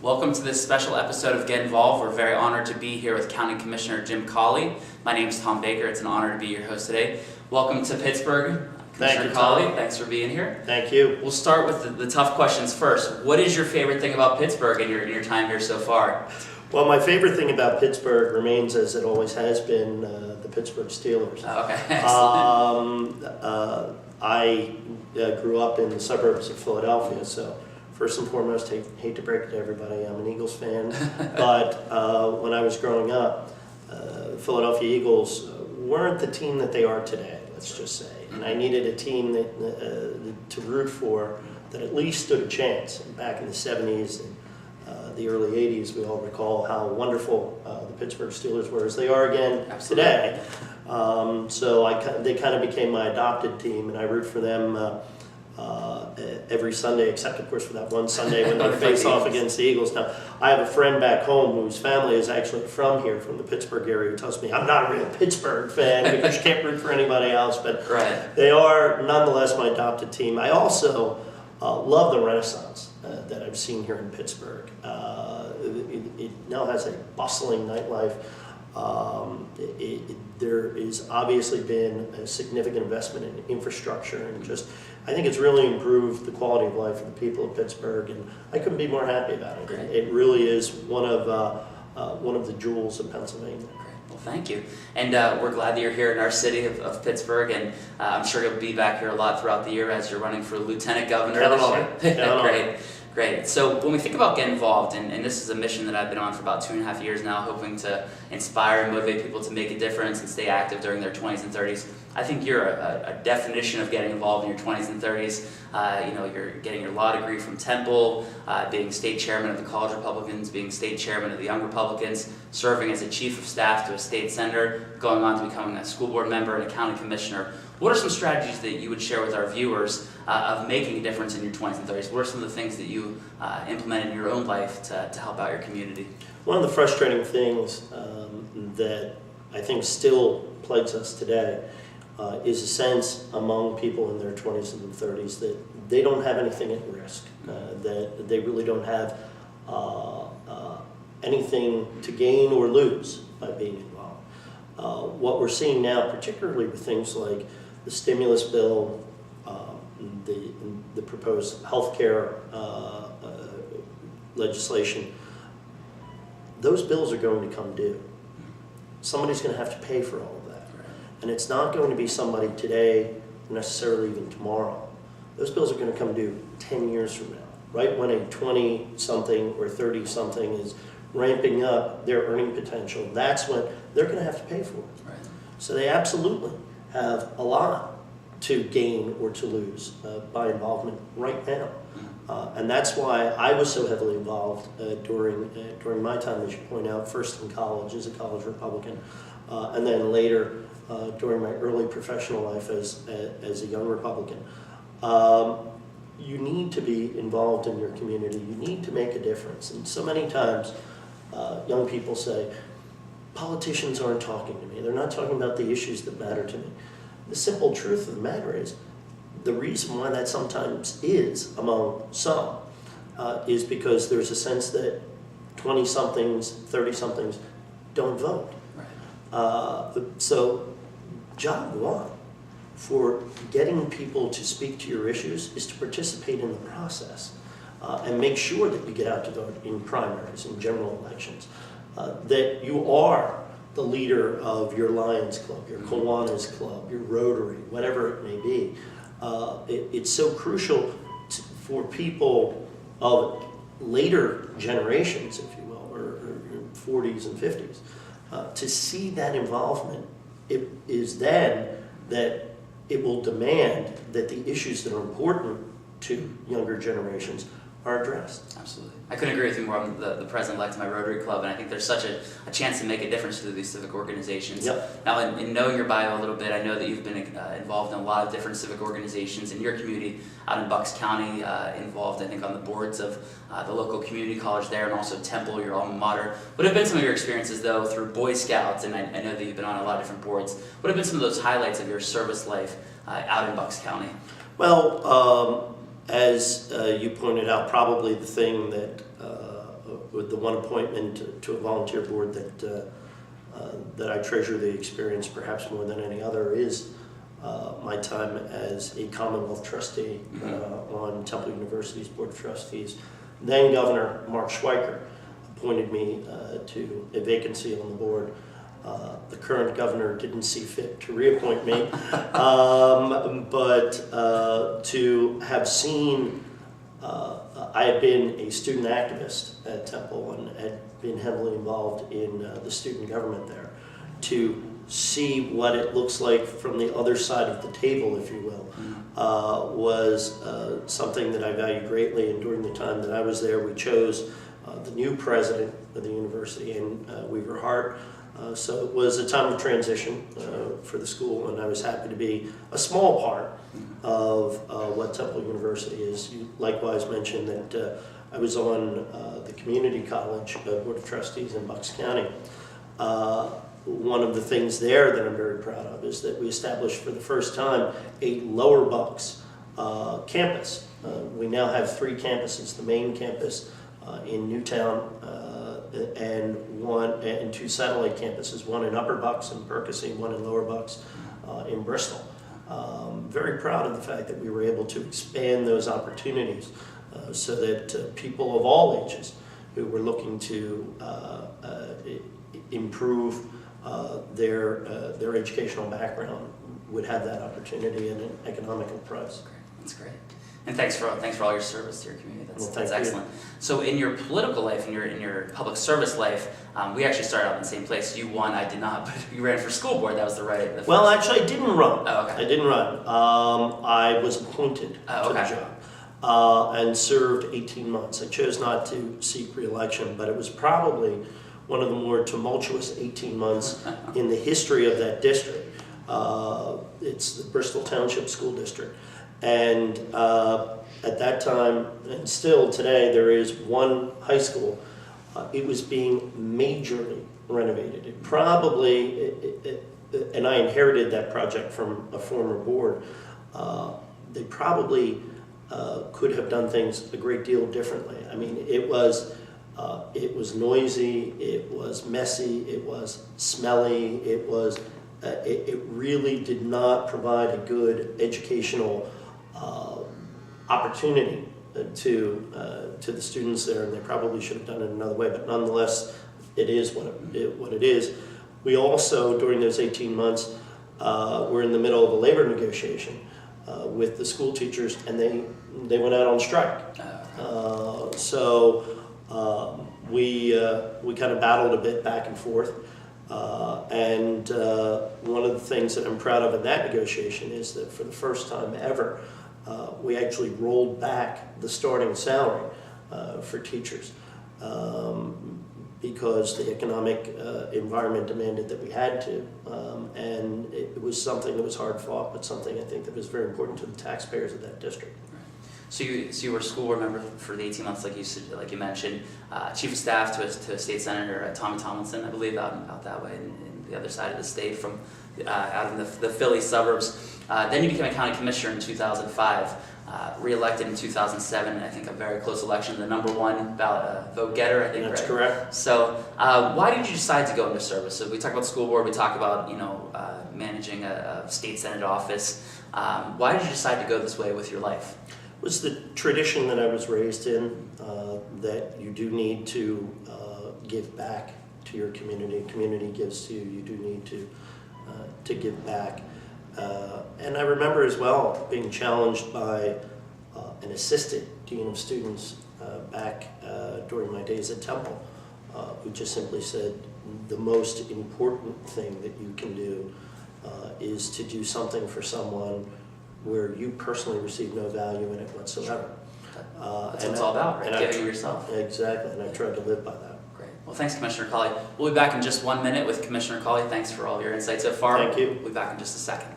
Welcome to this special episode of Get Involved. We're very honored to be here with County Commissioner Jim Cawley. My name is Tom Baker. It's an honor to be your host today. Welcome to Pittsburgh, Commissioner Cawley. Thanks for being here. Thank you. We'll start with the tough questions first. What is your favorite thing about Pittsburgh in your time here so far? Well, my favorite thing about Pittsburgh remains, as it always has been, the Pittsburgh Steelers. Okay. I grew up in the suburbs of Philadelphia, so first and foremost, hate to break it to everybody, I'm an Eagles fan. But when I was growing up, Philadelphia Eagles weren't the team that they are today, let's just say. And I needed a team that to root for that at least stood a chance. And back in the 70s and the early 80s, we all recall how wonderful the Pittsburgh Steelers were, as they are again today. So they kind of became my adopted team, and I root for them every Sunday, except of course for that one Sunday when they face off against the Eagles. Now, I have a friend back home whose family is actually from here, from the Pittsburgh area, who tells me I'm not a real Pittsburgh fan because you can't root for anybody else, but they are nonetheless my adopted team. I also love the Renaissance that I've seen here in Pittsburgh. It now has a bustling nightlife. There has obviously been a significant investment in infrastructure, and just I think it's really improved the quality of life of the people of Pittsburgh, and I couldn't be more happy about it. It really is one of the jewels of Pennsylvania. Well, thank you. And we're glad that you're here in our city of Pittsburgh, and I'm sure you'll be back here a lot throughout the year as you're running for lieutenant governor this year. Great. So when we think about Get Involved, and this is a mission that I've been on for about 2.5 years now, hoping to inspire and motivate people to make a difference and stay active during their 20s and 30s. I think you're a definition of getting involved in your 20s and 30s. You're getting your law degree from Temple, being state chairman of the College Republicans, being state chairman of the Young Republicans, serving as a chief of staff to a state senator, going on to becoming a school board member and a county commissioner. What are some strategies that you would share with our viewers of making a difference in your 20s and 30s? What are some of the things that you implement in your own life to help out your community? One of the frustrating things that I think still plagues us today is a sense among people in their 20s and 30s that they don't have anything at risk, that they really don't have anything to gain or lose by being involved. What we're seeing now, particularly with things like the stimulus bill, the proposed health care legislation, those bills are going to come due. Somebody's going to have to pay for all of that. And it's not going to be somebody today, necessarily even tomorrow. Those bills are going to come due 10 years from now, right when a 20-something or 30-something is ramping up their earning potential. That's when they're going to have to pay for it. So they absolutely have a lot to gain or to lose by involvement right now. And that's why I was so heavily involved during my time, as you point out, first in college as a college Republican, and then later during my early professional life as a young Republican. You need to be involved in your community. You need to make a difference. And so many times young people say, politicians aren't talking to me. They're not talking about the issues that matter to me. The simple truth of the matter is, the reason why that sometimes is among some is because there's a sense that 20-somethings, 30-somethings don't vote. So job one for getting people to speak to your issues is to participate in the process and make sure that you get out to vote in primaries, in general elections, that you are the leader of your Lions Club, your Kiwanis Club, your Rotary, whatever it may be. It's so crucial for people of later generations, if you will, or 40s and 50s, to see that involvement. It is then that it will demand that the issues that are important to younger generations are addressed. Absolutely. I couldn't agree with you more. I'm the president-elect of my Rotary Club, and I think there's such a chance to make a difference through these civic organizations. Now, in knowing your bio a little bit, I know that you've been involved in a lot of different civic organizations in your community, out in Bucks County, involved, I think, on the boards of the local community college there, and also Temple, your alma mater. What have been some of your experiences, though, through Boy Scouts, and I know that you've been on a lot of different boards. What have been some of those highlights of your service life out in Bucks County? Well, as you pointed out, probably the thing that with the one appointment to a volunteer board that I treasure the experience perhaps more than any other is my time as a Commonwealth trustee on Temple University's Board of Trustees. Then Governor Mark Schweiker appointed me to a vacancy on the board. The current governor didn't see fit to reappoint me, but to have seen, I had been a student activist at Temple and had been heavily involved in the student government there. To see what it looks like from the other side of the table, if you will, was something that I value greatly. And during the time that I was there, we chose the new president of the university, and Weaver Hart. So it was a time of transition for the school, and I was happy to be a small part of what Temple University is. You likewise mentioned that I was on the community college board of trustees in Bucks County. One of the things there that I'm very proud of is that we established for the first time a Lower Bucks campus. We now have 3 campuses: the main campus in Newtown, and 2 satellite campuses, one in Upper Bucks in Percy, one in Lower Bucks in Bristol. Very proud of the fact that we were able to expand those opportunities so that people of all ages who were looking to improve their educational background would have that opportunity at an economical price. That's great. And thanks for all your service to your community. That's Well, excellent. So in your political life, in your public service life, we actually started out in the same place. You won, I did not, but you ran for school board. That was the Well, actually, I didn't run. Oh, okay. I didn't run. I was appointed to the job and served 18 months. I chose not to seek re-election, but it was probably one of the more tumultuous 18 months in the history of that district. It's the Bristol Township School District. And at that time, and still today, there is one high school. It was being majorly renovated. It probably, and I inherited that project from a former board, they probably could have done things a great deal differently. I mean, it was noisy, it was messy, it was smelly, it really did not provide a good educational opportunity to the students there, and they probably should have done it another way, but nonetheless, it is what it is. We also, during those 18 months, were in the middle of a labor negotiation with the school teachers, and they went out on strike. So we kind of battled a bit back and forth. And one of the things that I'm proud of in that negotiation is that for the first time ever, we actually rolled back the starting salary for teachers because the economic environment demanded that we had to. And it was something that was hard fought, but something I think that was very important to the taxpayers of that district. So you were a school board member for the 18 months, like you mentioned, chief of staff to a state senator, Tommy Tomlinson, I believe, out that way, in the other side of the state, from out in the Philly suburbs. Then you became a county commissioner in 2005, re-elected in 2007. I think a very close election, the #1 ballot vote getter. I think that's right? correct. So why did you decide to go into service? So we talk about the school board, we talk about managing a state senate office. Why did you decide to go this way with your life? It was the tradition that I was raised in, that you do need to give back to your community. Community gives to you. You do need to give back. And I remember as well being challenged by an assistant dean of students back during my days at Temple, who just simply said the most important thing that you can do is to do something for someone where you personally receive no value in it whatsoever. That's what it's all about, right? Giving of yourself. Exactly, and I tried to live by that. Great. Well, thanks, Commissioner Cawley. We'll be back in just 1 minute with Commissioner Cawley. Thanks for all your insights so far. Thank you. We'll be back in just a second.